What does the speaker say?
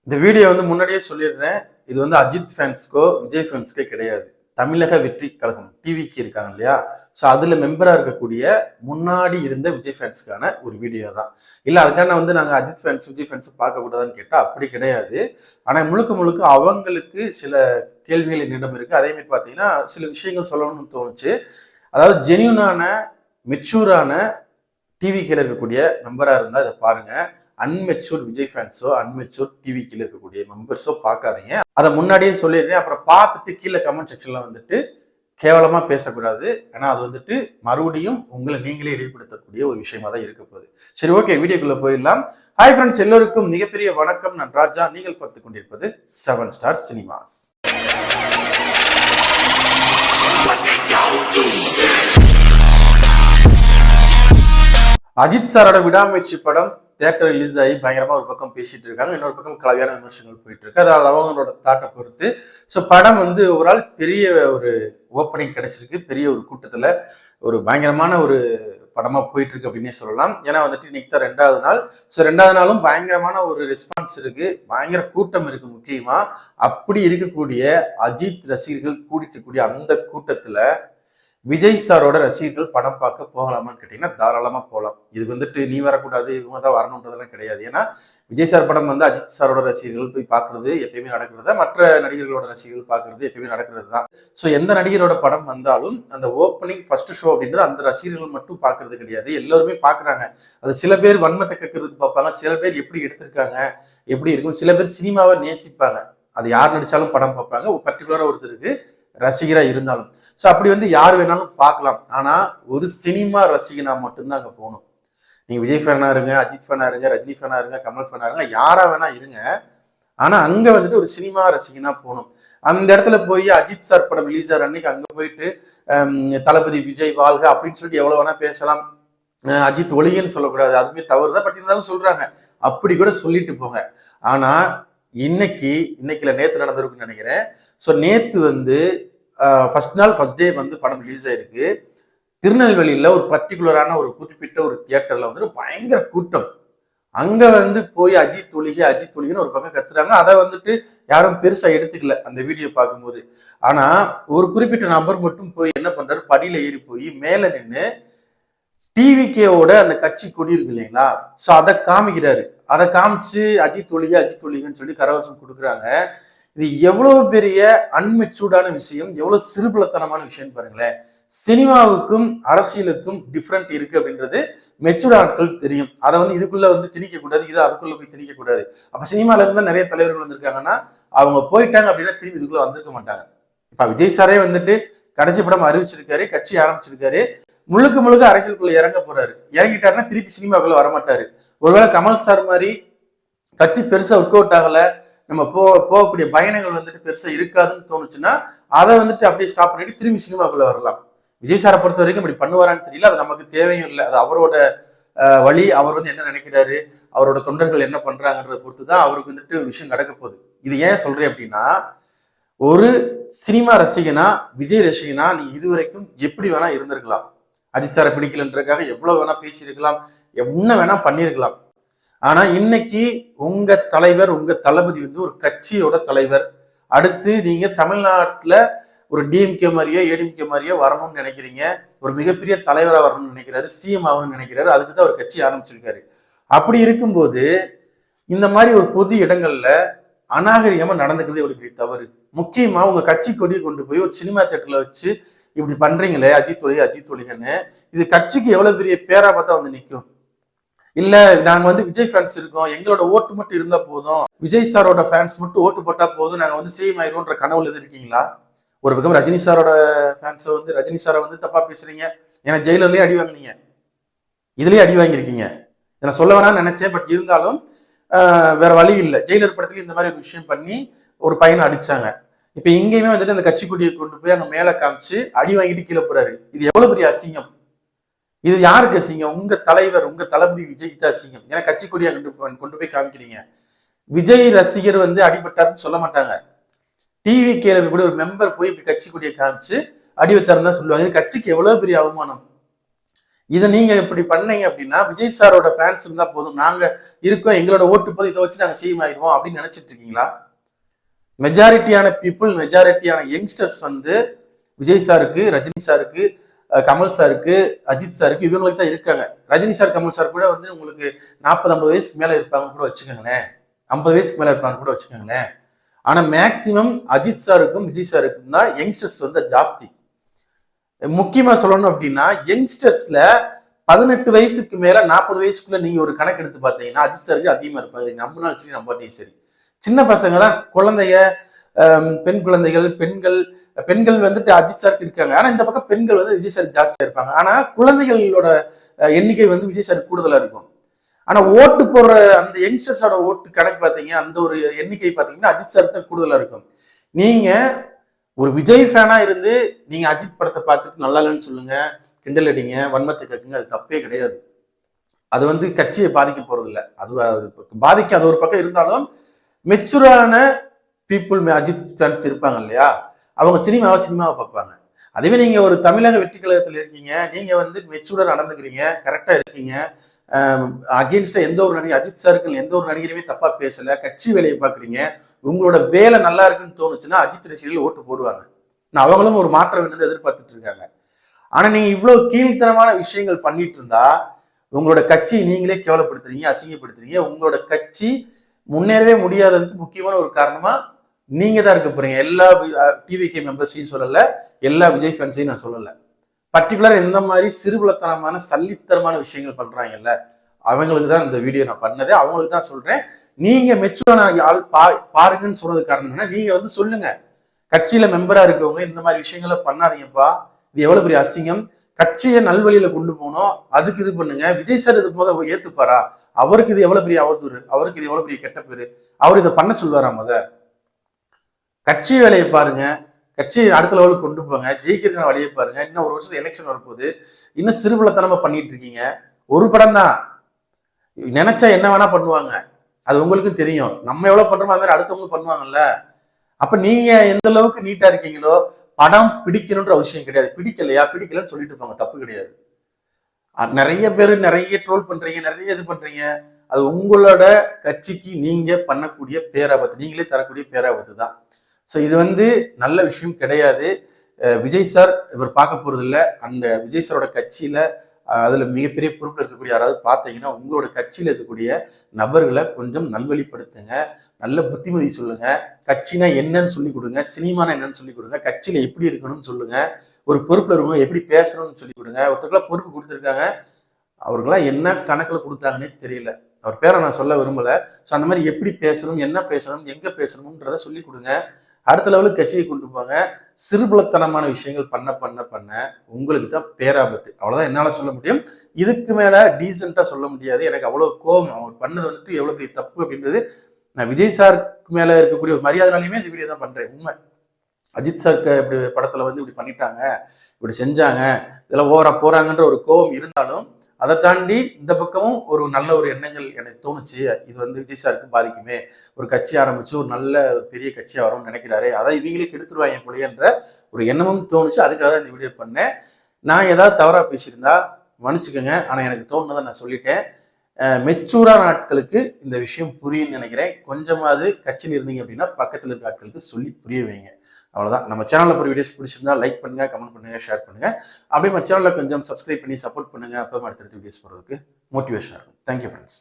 இந்த வீடியோ முன்னாடியே சொல்லிடுறேன். இது அஜித் ஃபேன்ஸ்க்கோ, விஜய் ஃபேன்ஸ்க்கோ கிடையாது. தமிழக வெற்றி கழகம் டிவிக்கு இருக்காங்க இல்லையா? ஸோ அதுல மெம்பரா இருக்கக்கூடிய முன்னாடி இருந்த விஜய் ஃபேன்ஸ்க்கான ஒரு வீடியோ தான். இல்ல அதுக்கான நாங்க அஜித் ஃபேன்ஸ், விஜய் ஃபேன்ஸ் பார்க்கக்கூடாதுன்னு கேட்டா அப்படி கிடையாது. ஆனா முழுக்க முழுக்க அவங்களுக்கு சில கேள்விகள் என்னிடம் இருக்கு. அதே மாதிரி பார்த்தீங்கன்னா சில விஷயங்கள் சொல்லணும்னு தோணுச்சு. அதாவது ஜென்யூனான, மெச்சூரான டிவிக்கில் இருக்கக்கூடிய மெம்பரா இருந்தா இதை பாருங்க. அன்மெச்சூர் விஜய் ஃபேன்ஸோ, அன்மெச்சூர் டிவிக்கில் இருக்கக்கூடிய மெம்பர்ஸோ பார்க்காதீங்க. அதை முன்னாடியே சொல்லிடுறேன். அப்புறம் பார்த்துட்டு கீழே கமெண்ட் செக்ஷன்ல கேவலமா பேசக்கூடாது. ஏன்னா அது மறுபடியும் உங்களை நீங்களே இடைப்படுத்தக்கூடிய ஒரு விஷயமா தான் இருக்க போகுது. சரி, ஓகே, வீடியோக்குள்ள போயிடலாம். ஹாய் ஃப்ரெண்ட்ஸ், எல்லோருக்கும் மிகப்பெரிய வணக்கம். நான் ராஜா. நீங்கள் பார்த்து கொண்டிருப்பது 7 ஸ்டார் சினிமாஸ். அஜித் சாரோட விடாமுயற்சி படம் தியேட்டர் ரிலீஸ் ஆகி பயங்கரமா ஒரு பக்கம் பேசிட்டு இருக்காங்க, இன்னொரு பக்கம் கலவையான விமர்சனங்கள் போயிட்டு இருக்கு. அதாவது அவங்களோட தாட்டை பொறுத்து. ஸோ படம் ஓவரால் பெரிய ஒரு ஓப்பனிங் கிடைச்சிருக்கு. பெரிய ஒரு கூட்டத்துல ஒரு பயங்கரமான ஒரு படமா போயிட்டு இருக்கு அப்படின்னே சொல்லலாம். ஏன்னா இன்னைக்கு தான் 2வது நாள். ஸோ 2வது நாளும் பயங்கரமான ஒரு ரெஸ்பான்ஸ் இருக்கு, பயங்கர கூட்டம் இருக்கு. முக்கியமா அப்படி இருக்கக்கூடிய அஜித் ரசிகர்கள் கூடிக்கக்கூடிய அந்த கூட்டத்துல விஜய் சாரோட ரசிகர்கள் படம் பார்க்க போகலாமான்னு கேட்டீங்கன்னா தாராளமா போகலாம். இது நீ வரக்கூடாது, இவங்க தான் வரணுன்றதெல்லாம் கிடையாது. ஏன்னா விஜய் சார் படம் அஜித் சாரோட ரசிகர்கள் போய் பார்க்கறது எப்பயுமே நடக்கிறது, மற்ற நடிகர்களோட ரசிகர்கள் பார்க்கறது எப்பயுமே நடக்கிறது தான். ஸோ எந்த நடிகரோட படம் வந்தாலும் அந்த ஓப்பனிங் ஃபர்ஸ்ட் ஷோ அப்படின்றது அந்த ரசிகர்கள் மட்டும் பார்க்கறது கிடையாது, எல்லாருமே பார்க்குறாங்க. அது சில பேர் வன்மத்தை கக்கிறதுக்கு பார்ப்பாங்க, சில பேர் எப்படி எடுத்திருக்காங்க எப்படி இருக்கும், சில பேர் சினிமாவை நேசிப்பாங்க. அது யார் நடிச்சாலும் படம் பார்ப்பாங்க, ஒரு பர்டிகுலரா ஒருத்தருக்கு ரசிகரா இருந்தாலும். ஸோ அப்படி யார் வேணாலும் பார்க்கலாம். ஆனா ஒரு சினிமா ரசிகனா மட்டும்தான் அங்க போகணும். நீங்க விஜய் ஃபேனா இருங்க, அஜித் ஃபேனா இருங்க, ரஜினி ஃபேனா இருங்க, கமல் ஃபேனா இருங்க, யாரா வேணா இருங்க. ஆனா அங்க ஒரு சினிமா ரசிகனா போகணும். அந்த இடத்துல போய் அஜித் சார் படம் ரிலீஸ் ஆகிற அன்னைக்கு அங்க போயிட்டு தளபதி விஜய் வாழ்க அப்படின்னு சொல்லிட்டு எவ்வளவு வேணா பேசலாம். அஜித் ஒளிகன்னு சொல்லக்கூடாது, அதுமே தவறுதான். பட் இருந்தாலும் சொல்றாங்க, அப்படி கூட சொல்லிட்டு போங்க. ஆனா இன்னைக்குல நேத்து நடந்திருக்குன்னு நினைக்கிறேன். ஸோ நேத்து ஃபர்ஸ்ட் நாள் ஃபர்ஸ்ட் டே படம் ரிலீஸ் ஆயிருக்கு. திருநெல்வேலியில ஒரு பர்டிகுலரான ஒரு குறிப்பிட்ட ஒரு தியேட்டர்ல பயங்கர கூட்டம். அங்க போய் அஜித் ஒளிகன்னு ஒரு பக்கம் கத்துறாங்க. அதை யாரும் பெருசா எடுத்துக்கல அந்த வீடியோ பார்க்கும்போது. ஆனா ஒரு குறிப்பிட்ட நபர் மட்டும் போய் என்ன பண்றாரு, படியில ஏறி போய் மேல நின்று டிவிகேவோட அந்த கட்சி கொடி இருக்கு இல்லைங்களா, சோ அதை காமிக்கிறாரு. அதை காமிச்சு அஜித் ஒளிகன்னு சொல்லி கரவசம் கொடுக்குறாங்க. இது எவ்வளவு பெரிய அன்மெச்சூர்டான விஷயம், எவ்வளவு சிறுபலத்தனமான விஷயம் பாருங்களேன். சினிமாவுக்கும் அரசியலுக்கும் டிஃப்ரெண்ட் இருக்கு அப்படின்றது மெச்சூர்ட் ஆட்கள் தெரியும். அதை இதுக்குள்ள திணிக்க கூடாது, இது அதுக்குள்ள போய் திணிக்க கூடாது. அப்ப சினிமால இருந்தா நிறைய தலைவர்கள் வந்திருக்காங்கன்னா அவங்க போயிட்டாங்க அப்படின்னா திரும்பி இதுக்குள்ள வந்திருக்க மாட்டாங்க. இப்ப விஜய் சாரே கடைசி படம் அறிவிச்சிருக்காரு, கட்சி ஆரம்பிச்சிருக்காரு, முழுக்க முழுக்க அரசியலுக்குள்ள இறங்க போறாரு. இறங்கிட்டாருன்னா திருப்பி சினிமாக்குள்ள வரமாட்டாரு. ஒருவேளை கமல் சார் மாதிரி கட்சி பெருசா ஒர்க் அவுட் ஆகல, நம்ம போகக்கூடிய பயணங்கள் பெருசா இருக்காதுன்னு தோணுச்சுன்னா அதை அப்படியே ஸ்டாப் பண்ணிட்டு திரும்பி சினிமாக்குள்ள வரலாம். விஜய் சாரை பொறுத்த வரைக்கும் இப்படி பண்ணுவாரான்னு தெரியல, அது நமக்கு தேவையும் இல்லை. அது அவரோட வழி. அவர் என்ன நினைக்கிறாரு, அவரோட தொண்டர்கள் என்ன பண்றாங்கன்றதை பொறுத்துதான் அவருக்கு விஷயம் நடக்க போகுது. இது ஏன் சொல்றேன் அப்படின்னா, ஒரு சினிமா ரசிகனா, விஜய் ரசிகனா நீ இதுவரைக்கும் எப்படி வேணா இருந்திருக்கலாம். அஜித் சாரை பிடிக்கலன்றதுக்காக எவ்வளவு வேணா பேசியிருக்கலாம், என்ன வேணா பண்ணிருக்கலாம். ஆனா இன்னைக்கு உங்க தலைவர், உங்க தளபதி ஒரு கட்சியோட தலைவர். அடுத்து நீங்க தமிழ்நாட்டுல ஒரு டிஎம்கே மாதிரியோ ஏடிஎம்கே மாதிரியோ வரணும்னு நினைக்கிறீங்க, ஒரு மிகப்பெரிய தலைவரா வரணும்னு நினைக்கிறாரு, சிஎம் ஆகணும்னு நினைக்கிறாரு. அதுக்குதான் ஒரு கட்சி ஆரம்பிச்சிருக்காரு. அப்படி இருக்கும்போது இந்த மாதிரி ஒரு பொது இடங்கள்ல அநாகரிகமா நடந்துக்கிறது எவ்வளவு பெரிய தவறு. முக்கியமா உங்க கட்சி கொடியை கொண்டு போய் ஒரு சினிமா தியேட்டர்ல வச்சு இப்படி பண்றீங்களே அஜித் ஒளிகன்னு, இது கட்சிக்கு எவ்வளவு பெரிய பேரா பார்த்தா நிற்கும். இல்ல நாங்க விஜய் ஃபேன்ஸ் இருக்கோம், எங்களோட ஓட்டு மட்டும் இருந்தா போதும், விஜய் சாரோட ஃபேன்ஸ் மட்டும் ஓட்டு போட்டா போதும், நாங்க சிஎம் ஆயிரும்ன்ற கனவுல இருக்கீங்களா? ஒரு பக்கம் ரஜினி சாரோட ஃபேன்ஸ் ரஜினி சாரை தப்பா பேசுறீங்க. ஏன்னா ஜெயிலர்லயே அடி வாங்கினீங்க, இதுலயே அடி வாங்கியிருக்கீங்க. நான் சொல்ல வேணாம்னு நினைச்சேன், பட் இருந்தாலும் வேற வழி இல்லை. ஜெயிலர் படத்துல இந்த மாதிரி ஒரு விஷயம் பண்ணி ஒரு பையனை அடிச்சாங்க. இப்ப இங்கேயுமே அந்த கட்சி கொடியை கொண்டு போய் அங்க மேல காமிச்சு அடி வாங்கிட்டு கீழே போறாரு. இது எவ்வளவு பெரிய அசிங்கம். இது யாருக்கு அசிங்கம்? உங்க தலைவர், உங்க தளபதி விஜய்க்கு தான் அசிங்கம். ஏன்னா கட்சி கொடியை கொண்டு போய் காமிக்கிறீங்க. விஜய் ரசிகர் அடிபட்டாருன்னு சொல்ல மாட்டாங்க. டிவி கேள்வி கூட ஒரு மெம்பர் போய் இப்படி கட்சி கொடியை காமிச்சு அடி வைத்தாருன்னு தான் சொல்லுவாங்க. இது கட்சிக்கு எவ்வளவு பெரிய அவமானம். இதை நீங்க இப்படி பண்ணீங்க அப்படின்னா விஜய் சாரோட ஃபேன்ஸ் இருந்தா போதும், நாங்க இருக்கோம், எங்களோட ஓட்டு போது இதை வச்சு நாங்க சிஎம் ஆயிடுவோம் அப்படின்னு நினைச்சிட்டு இருக்கீங்களா? மெஜாரிட்டியான பீப்புள், மெஜாரிட்டியான யங்ஸ்டர்ஸ் வந்து விஜய் சாருக்கு, ரஜினி சாருக்கு, கமல் சாருக்கு, அஜித் சாருக்கு இவங்களுக்கு தான் இருக்காங்க. ரஜினி சார், கமல் சார் கூட வந்து உங்களுக்கு 40-50 வயசுக்கு மேல இருப்பாங்க கூட வச்சுக்கோங்களேன், 50 வயசுக்கு மேல இருப்பாங்க கூட வச்சுக்கோங்களேன். ஆனா மேக்சிமம் அஜித் சாருக்கும் விஜய் சாருக்கும் தான் யங்ஸ்டர்ஸ் வந்து ஜாஸ்தி. முக்கியமா சொல்லணும் அப்படின்னா யங்ஸ்டர்ஸ்ல 18 வயசுக்கு மேல 40 வயசுக்குள்ள நீங்க ஒரு கணக்கு எடுத்து பார்த்தீங்கன்னா அஜித் சாருக்கு அதிகமா இருப்பாங்க. நம்பினாலும் சரி நம்பாட்டியும் சரி. சின்ன பசங்க தான் குழந்தைங்க, பெண் குழந்தைகள், பெண்கள். பெண்கள் வந்துட்டு அஜித் சாருக்கு இருக்காங்க. ஆனா இந்த பக்கம் பெண்கள் வந்து விஜய் சாருக்கு ஜாஸ்தியா இருப்பாங்க. ஆனா குழந்தைகளோட எண்ணிக்கை வந்து விஜய் சாருக்கு கூடுதலா இருக்கும். ஆனா ஓட்டு போடுற அந்த யங்ஸ்டர்ஸோட ஓட்டு கணக்கு பார்த்தீங்க, அந்த ஒரு எண்ணிக்கை பார்த்தீங்கன்னா அஜித் சாருக்கு தான் கூடுதலா இருக்கும். நீங்க ஒரு விஜய் ஃபேனா இருந்து நீங்க அஜித் படத்தை பார்த்துட்டு நல்லா இல்லைன்னு சொல்லுங்க, கிண்டல் அடிங்க, வன்மத்தை கக்குங்க, அது தப்பே கிடையாது. அது வந்து கட்சியை பாதிக்க போறது இல்லை. அது பாதிக்க அது ஒரு பக்கம் இருந்தாலும் மெச்சூரான பீப்புள் அஜித் ஃபேன்ஸ் இருப்பாங்க இல்லையா, அவங்க சினிமாவை பார்ப்பாங்க. அதுவே நீங்க ஒரு தமிழக வெற்றி கழகத்தில் இருக்கீங்க, நீங்க வந்து மெச்சூரா நடந்துக்கிறீங்க, கரெக்டா இருக்கீங்க, அகேன்ஸ்டா எந்த ஒரு நடிகை, அஜித் சாருக்கு எந்த ஒரு நடிகருமே தப்பா பேசல, கட்சி வேலையை பாக்குறீங்க, உங்களோட வேலை நல்லா இருக்குன்னு தோணுச்சுன்னா அஜித் ரசிகர்கள் ஓட்டு போடுவாங்க. அவங்களும் ஒரு மாற்றம் வேணும்னு எதிர்பார்த்துட்டு இருக்காங்க. ஆனா நீங்க இவ்வளவு கீழ்த்தனமான விஷயங்கள் பண்ணிட்டு இருந்தா உங்களோட கட்சியை நீங்களே கேவலப்படுத்துறீங்க, அசிங்கப்படுத்துறீங்க. உங்களோட கட்சி முன்னேறவே முடியாததுக்கு முக்கியமான ஒரு காரணமா நீங்க தான் இருக்க போறீங்க. எல்லா டிவிகே மெம்பர்ஸையும் சொல்லல, எல்லா விஜய் ஃபேன்ஸையும் நான் சொல்லல. பர்டிகுலர் இந்த மாதிரி சிறுபுலத்தனமான சல்லித்தனமான விஷயங்கள் பண்றாங்கல்ல, அவங்களுக்கு தான் இந்த வீடியோ நான் பண்ணதே, அவங்களுக்கு தான் சொல்றேன். நீங்க மெச்சூரான ஆள் பாருங்கன்னு சொன்னது காரணம் என்ன, நீங்க வந்து சொல்லுங்க, கட்சியில மெம்பரா இருக்கவங்க இந்த மாதிரி விஷயங்களை பண்ணாதீங்கப்பா, இது எவ்வளவு பெரிய அசிங்கம், கட்சியை நல்வழியில கொண்டு போனோம், அதுக்கு இது பண்ணுங்க. விஜய் சார் இது முதல் ஏத்துப்பாரா? அவருக்கு இது எவ்வளவு பெரிய அவதூறு, அவருக்கு இது எவ்வளவு பெரிய கெட்ட பேரு, அவர் இதை பண்ண சொல்வாரா? கட்சி வேலையை பாருங்க, கட்சியை அடுத்த லெவலுக்கு கொண்டு போங்க, ஜெயிக்கிறதுக்கான வழியை பாருங்க. இன்னும் ஒரு வருஷம் எலெக்ஷன் வரப்போகுது, இன்னும் சிறுபுலத்தனமா பண்ணிட்டு இருக்கீங்க. ஒரு படம் தான், நினைச்சா என்ன வேணா பண்ணுவாங்க, அது உங்களுக்கும் தெரியும். நம்ம எவ்வளவு பண்றோமோ அது மாதிரி அடுத்தவங்க பண்ணுவாங்கல்ல. அப்ப நீங்க எந்த அளவுக்கு நீட்டா இருக்கீங்களோ, படம் பிடிக்கணும்ன்ற அவசியம் கிடையாது. பிடிக்கலையா, பிடிக்கலன்னு சொல்லிட்டு போங்க, தப்பு கிடையாது. நிறைய பேர் நிறைய ட்ரோல் பண்றீங்க, நிறைய இது பண்றீங்க, அது உங்களோட கட்சிக்கு நீங்க பண்ணக்கூடிய பேராபத்து, நீங்களே தரக்கூடிய பேராபத்து தான். ஸோ இது வந்து நல்ல விஷயம் கிடையாது. விஜய் சார் இவர் பார்க்க போறது இல்லை. அந்த விஜய் சாரோட கட்சியில அதுல மிகப்பெரிய பொறுப்பில் இருக்கக்கூடிய யாராவது பார்த்தீங்கன்னா உங்களோட கட்சியில இருக்கக்கூடிய நபர்களை கொஞ்சம் நல்வழிப்படுத்துங்க, நல்ல புத்திமதி சொல்லுங்க, கட்சினா என்னன்னு சொல்லி கொடுங்க, சினிமானா என்னன்னு சொல்லி கொடுங்க, கட்சியில எப்படி இருக்கணும்னு சொல்லுங்க, ஒரு பொறுப்புல இருக்கவங்க எப்படி பேசணும்னு சொல்லி கொடுங்க. ஒருத்தருக்குலாம் பொறுப்பு கொடுத்துருக்காங்க, அவர்களாம் என்ன கணக்குல கொடுத்தாங்கன்னே தெரியல. அவர் பேரை நான் சொல்ல விரும்பல. ஸோ அந்த மாதிரி எப்படி பேசணும், என்ன பேசணும், எங்க பேசணும்ன்றத சொல்லி கொடுங்க. அடுத்த லெவலுக்கு கட்சியை கொண்டு போங்க. சிறுபுலத்தனமான விஷயங்கள் பண்ண பண்ண பண்ண உங்களுக்கு தான் பேராபத்து. அவ்வளவுதான் என்னால சொல்ல முடியும். இதுக்கு மேல டீசெண்டா சொல்ல முடியாது. எனக்கு அவ்வளவு கோபம், அவர் பண்ணது வந்துட்டு எவ்வளவு பெரிய தப்பு அப்படின்றது. நான் விஜய் சாருக்கு மேல இருக்கக்கூடிய ஒரு மரியாதைனாலையுமே இந்த வீடியோ தான் பண்றேன். உண்மை, அஜித் சாருக்கு இப்படி படத்துல வந்து இப்படி பண்ணிட்டாங்க, இப்படி செஞ்சாங்க, இதெல்லாம் ஓவரா போறாங்கன்ற ஒரு கோபம் இருந்தாலும் அதை தாண்டி இந்த பக்கமும் ஒரு நல்ல ஒரு எண்ணங்கள் எனக்கு தோணுச்சு. இது வந்து விஜய் சாருக்கு பாதிக்குமே, ஒரு கட்சி ஆரம்பிச்சு ஒரு நல்ல பெரிய கட்சியா வரும்னு நினைக்கிறாரு, அதை இவங்களே கெடுத்துருவாங்க போலியன்ற ஒரு எண்ணமும் தோணுச்சு. அதுக்காக தான் இந்த வீடியோ பண்ணேன். நான் ஏதாவது தவறா பேசியிருந்தா மன்னிச்சுக்கோங்க. ஆனா எனக்கு தோணுனதை நான் சொல்லிட்டேன். மெச்சூரான ஆட்களுக்கு இந்த விஷயம் புரியும்னு நினைக்கிறேன். கொஞ்சமாவது கட்சியில் இருந்தீங்க அப்படின்னா பக்கத்தில் இருக்க ஆட்களுக்கு சொல்லி புரிய வைங்க. அவ்வளோதான். நம்ம சேனலில் போகிற வீடியோஸ் பிடிச்சிருந்தா லைக் பண்ணுங்க, கமெண்ட் பண்ணுங்க, ஷேர் பண்ணுங்க. அப்படியே நம்ம சேனலில் கொஞ்சம் சப்ஸ்கிரைப் பண்ணி சப்போர்ட் பண்ணுங்க. அப்போ அடுத்தடுத்த வீடியோஸ் போகிறதுக்கு மோட்டிவேஷனாக இருக்கும். Thank you friends.